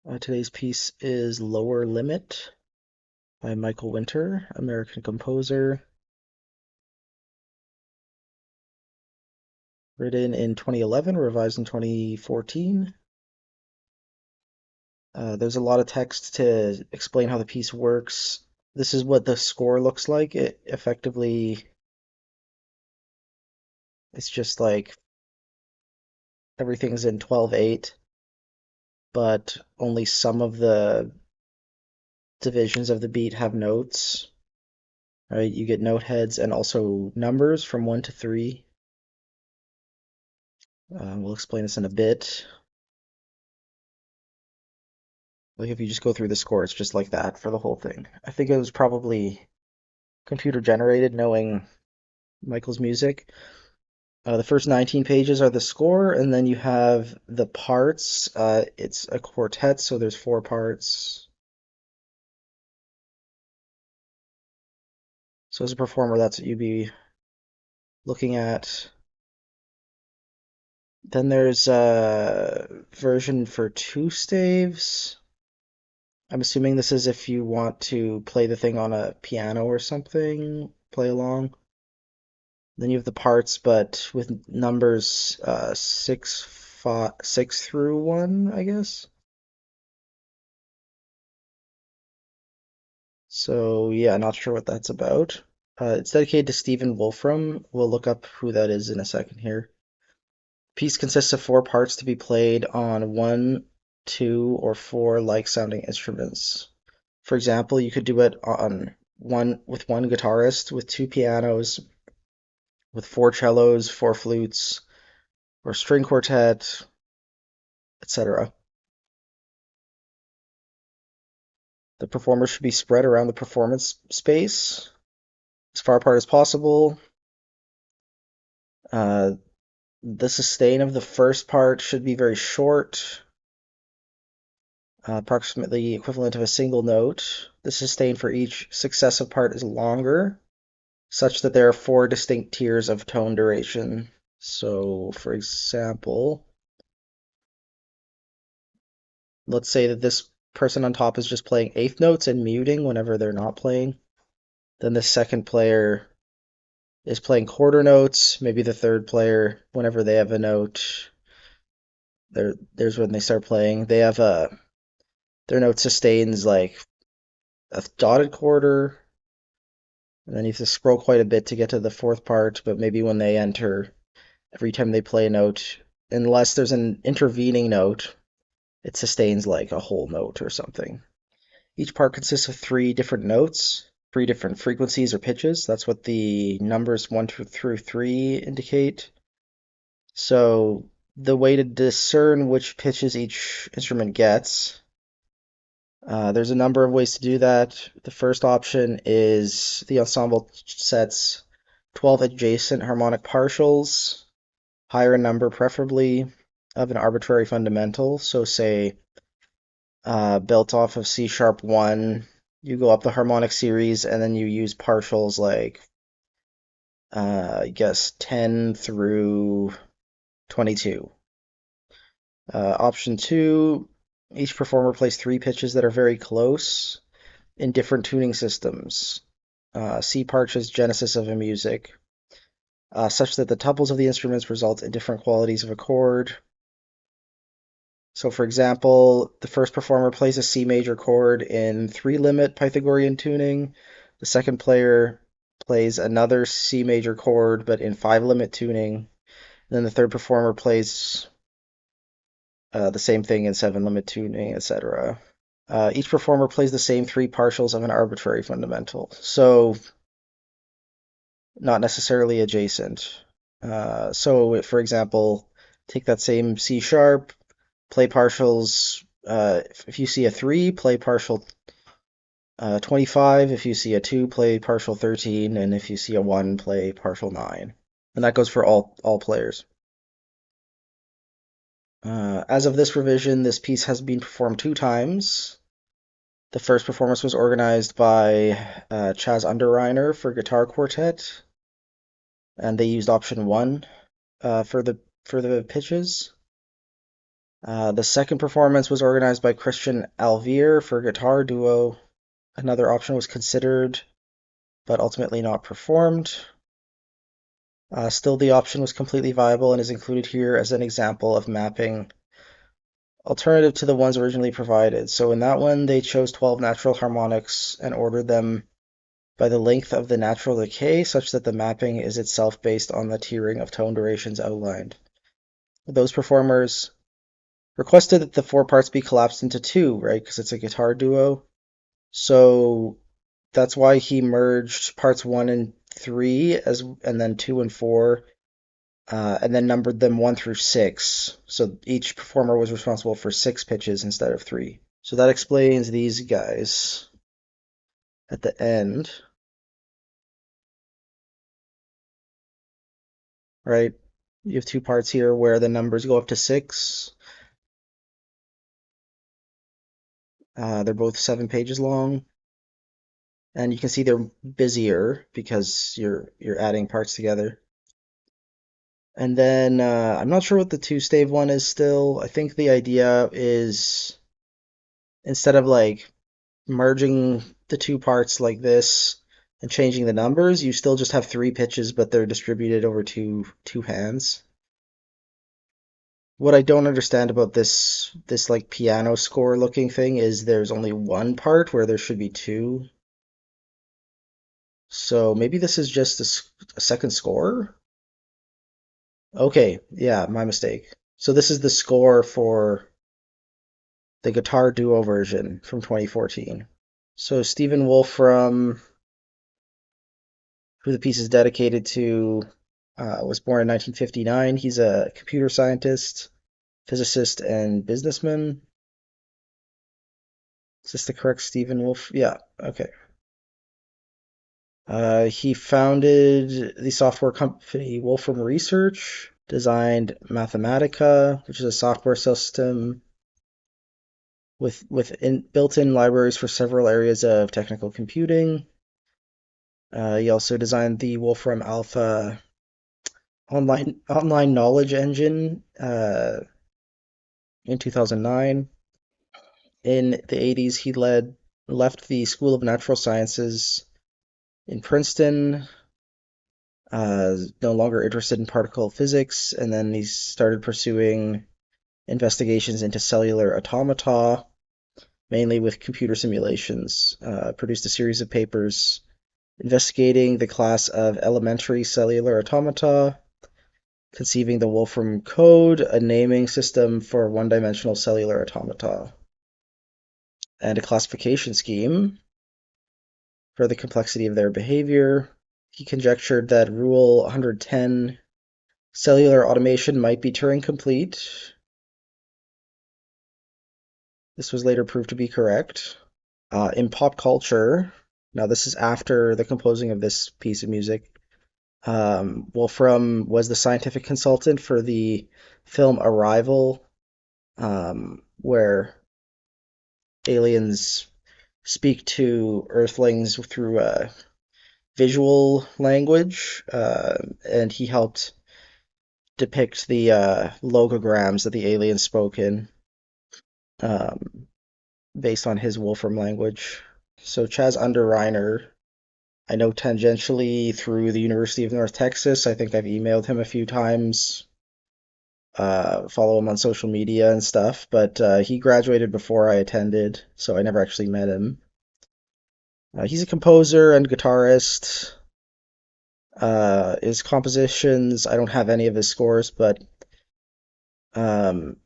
Today's piece is Lower Limit by Michael Winter, American composer, written in 2011, revised in 2014. There's a lot of text to explain how the piece works. This is what the score looks like. It effectively, it's just like everything's in 12/8, but only some of the divisions of the beat have notes, right? You get note heads and also numbers from 1 to 3. We'll explain this in a bit. Like if you just go through the score, it's just like that for the whole thing. I think it was probably computer generated, knowing Michael's music. The first 19 pages are the score, and then you have the parts. It's a quartet, so there's 4 parts. So as a performer, that's what you'd be looking at. Then there's a version for 2 staves. I'm assuming this is if you want to play the thing on a piano or something, play along. Then you have the parts, but with numbers 6 through 1, I guess. So yeah, not sure what that's about. It's dedicated to Stephen Wolfram. We'll look up who that is in a second here. Piece consists of 4 parts to be played on 1, 2, or 4 like-sounding instruments. For example, you could do it on one guitarist, with 2 pianos, with 4 cellos, 4 flutes, or string quartet, etc. The performer should be spread around the performance space as far apart as possible. Uh, the sustain of the first part should be very short, approximately equivalent of a single note. The sustain for each successive part is longer, such that there are 4 distinct tiers of tone duration. So, for example, let's say that this person on top is just playing eighth notes and muting whenever they're not playing. Then the second player is playing quarter notes. Maybe the third player, whenever they have a note, there's when they start playing. They have their note sustains like a dotted quarter, and then you have to scroll quite a bit to get to the fourth part. But maybe when they enter, every time they play a note, unless there's an intervening note, it sustains like a whole note or something. Each part consists of 3 different notes, 3 different frequencies or pitches. That's what the numbers 1 through 3 indicate. So the way to discern which pitches each instrument gets, there's a number of ways to do that. The first option is the ensemble sets 12 adjacent harmonic partials, higher in number preferably, of an arbitrary fundamental. So say built off of C sharp 1, you go up the harmonic series and then you use partials like I guess 10 through 22. Option 2, each performer plays 3 pitches that are very close in different tuning systems. See Parch's Genesis of a Music, such that the tuples of the instruments result in different qualities of a chord. So, for example, the first performer plays a C major chord in 3-limit Pythagorean tuning. The second player plays another C major chord, but in 5-limit tuning. And then the third performer plays the same thing in 7-limit tuning, etc. Each performer plays the same 3 partials of an arbitrary fundamental, so not necessarily adjacent. So, for example, take that same C sharp, play partials. If you see a 3, play partial 25. If you see a 2, play partial 13. And if you see a 1, play partial 9. And that goes for all players. As of this revision, this piece has been performed 2 times. The first performance was organized by Chaz Underriner for guitar quartet, and they used option 1 for the pitches. The second performance was organized by Cristián Alvear for guitar duo. Another option was considered, but ultimately not performed. Still, the option was completely viable and is included here as an example of mapping alternative to the ones originally provided. So in that one, they chose 12 natural harmonics and ordered them by the length of the natural decay, such that the mapping is itself based on the tiering of tone durations outlined. Those performers requested that the four parts be collapsed into two, right? Because it's a guitar duo. So that's why he merged parts one and three and then two and four, and then numbered them one through six. So each performer was responsible for six pitches instead of three. So that explains these guys at the end, right? You have two parts here where the numbers go up to six. They're both 7 pages long, and you can see they're busier because you're adding parts together. And then I'm not sure what the two-stave one is still. I think the idea is instead of like merging the two parts like this and changing the numbers, you still just have three pitches, but they're distributed over two hands. What I don't understand about this like piano score looking thing is there's only one part where there should be two. So maybe this is just a second score? Okay, yeah, my mistake. So this is the score for the guitar duo version from 2014. So Stephen Wolfram, who the piece is dedicated to, was born in 1959. He's a computer scientist, physicist, and businessman. Is this the correct Stephen Wolf? Yeah, okay. He founded the software company Wolfram Research, designed Mathematica, which is a software system with built-in libraries for several areas of technical computing. He also designed the Wolfram Alpha online knowledge engine in 2009. In the 80s, he left the School of Natural Sciences in Princeton, no longer interested in particle physics, and then he started pursuing investigations into cellular automata, mainly with computer simulations. Produced a series of papers investigating the class of elementary cellular automata, conceiving the Wolfram code, a naming system for one-dimensional cellular automata, and a classification scheme for the complexity of their behavior. He conjectured that Rule 110 cellular automation might be Turing complete. This was later proved to be correct. In pop culture, now this is after the composing of this piece of music, Wolfram was the scientific consultant for the film Arrival, where aliens speak to Earthlings through visual language, and he helped depict the logograms that the aliens spoke in, um, based on his Wolfram language. So Chaz Underriner, I know tangentially through the University of North Texas. I think I've emailed him a few times, follow him on social media and stuff, but he graduated before I attended, so I never actually met him. He's a composer and guitarist. His compositions, I don't have any of his scores, but um,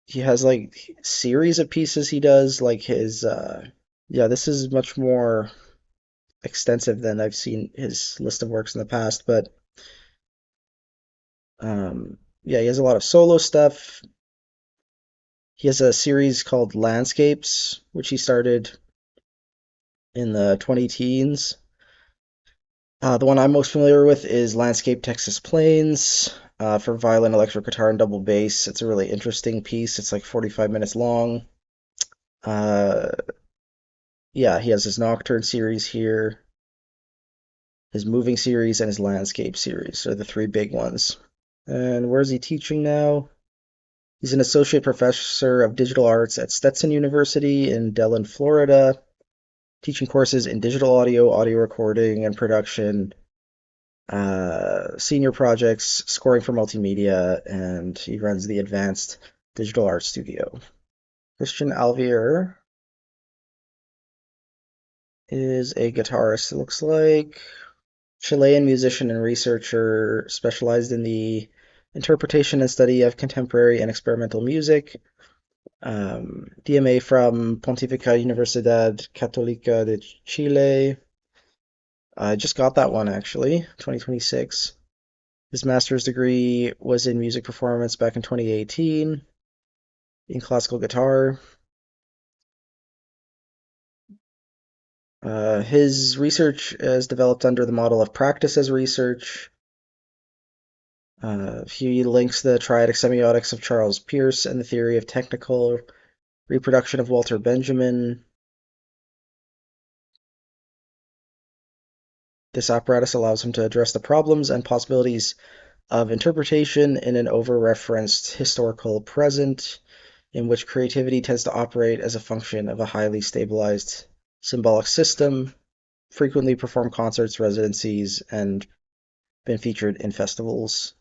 he has like series of pieces he does, like his yeah, this is much more extensive than I've seen his list of works in the past, but yeah, he has a lot of solo stuff. He has a series called Landscapes, which he started in the 20 teens. The one I'm most familiar with is Landscape Texas Plains, for violin, electric guitar, and double bass. It's a really interesting piece. It's like 45 minutes long. Uh, yeah, he has his Nocturne series here, his Moving series, and his Landscape series are the three big ones. And where is he teaching now? He's an associate professor of digital arts at Stetson University in Dellen, Florida, teaching courses in digital audio, audio recording and production, senior projects, scoring for multimedia, and he runs the Advanced Digital Art Studio. Cristián Alvear is a guitarist, it looks like. Chilean musician and researcher, specialized in the interpretation and study of contemporary and experimental music. DMA from Pontificia Universidad Católica de Chile. I just got that one actually, 2026. His master's degree was in music performance back in 2018 in classical guitar. His research is developed under the model of practice as research. He links the triadic semiotics of Charles Peirce and the theory of technical reproduction of Walter Benjamin. This apparatus allows him to address the problems and possibilities of interpretation in an over-referenced historical present, in which creativity tends to operate as a function of a highly stabilized symbolic system, frequently perform concerts, residencies, and been featured in festivals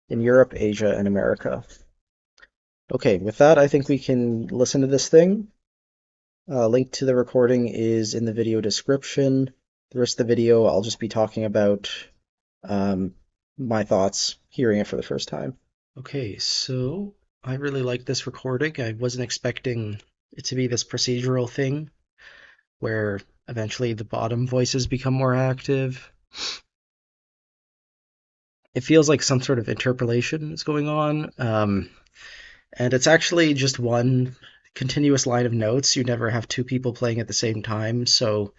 in Europe, Asia, and America. Okay, with that, I think we can listen to this thing. Link to the recording is in the video description. The rest of the video, I'll just be talking about my thoughts hearing it for the first time. Okay, so I really like this recording. I wasn't expecting it to be this procedural thing where eventually the bottom voices become more active. It feels like some sort of interpolation is going on. And it's actually just one continuous line of notes. You never have two people playing at the same time. So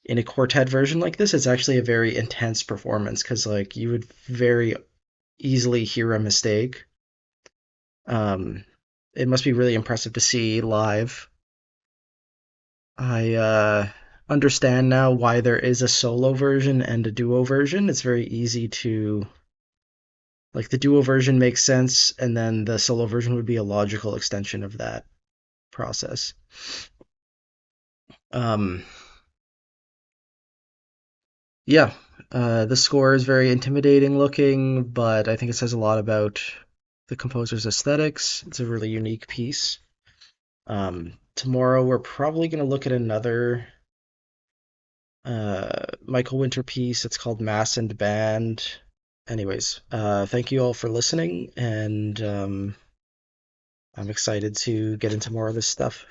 in a quartet version like this, it's actually a very intense performance because like you would very easily hear a mistake. It must be really impressive to see live. I understand now why there is a solo version and a duo version. It's very easy to like the duo version makes sense, and then the solo version would be a logical extension of that process. Um, yeah, the score is very intimidating looking, but I think it says a lot about the composer's aesthetics. It's a really unique piece. Tomorrow we're probably going to look at another Michael Winter piece. It's called Mass and Band. Anyways, thank you all for listening, and I'm excited to get into more of this stuff.